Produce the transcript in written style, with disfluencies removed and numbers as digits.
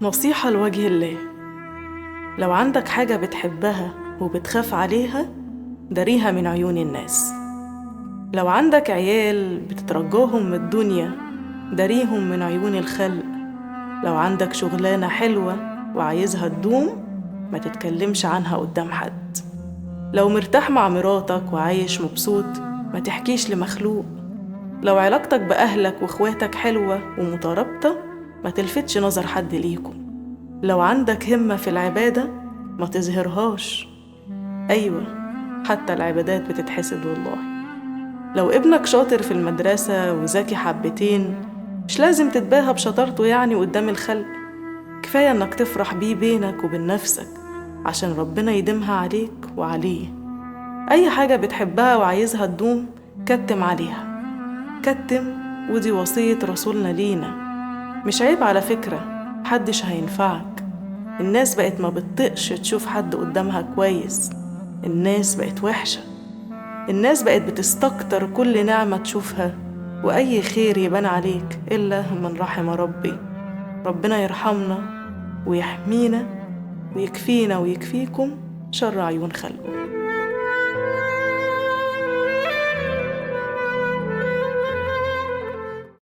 نصيحة لوجه الله. لو عندك حاجة بتحبها وبتخاف عليها، داريها من عيون الناس. لو عندك عيال بتترجاهم من الدنيا، داريهم من عيون الخلق. لو عندك شغلانة حلوة وعايزها تدوم، ما تتكلمش عنها قدام حد. لو مرتاح مع مراتك وعايش مبسوط، ما تحكيش لمخلوق. لو علاقتك بأهلك واخواتك حلوة ومترابطة، ما تلفتش نظر حد ليكم. لو عندك همة في العبادة، ما تظهرهاش. أيوة، حتى العبادات بتتحسد والله. لو ابنك شاطر في المدرسة وذكي حبتين، مش لازم تتباهى بشطارته يعني قدام الخلق. كفاية انك تفرح بيه بينك وبين نفسك، عشان ربنا يديمها عليك وعليه. أي حاجة بتحبها وعايزها تدوم، كتم عليها، كتم. ودي وصية رسولنا لينا. مش عيب على فكرة، محدش هينفعك. الناس بقت ما بتطقش تشوف حد قدامها كويس. الناس بقت وحشة. الناس بقت بتستكتر كل نعمة تشوفها، وأي خير يبان عليك إلا من رحم ربي. ربنا يرحمنا ويحمينا ويكفينا ويكفيكم شر عيون خلقه.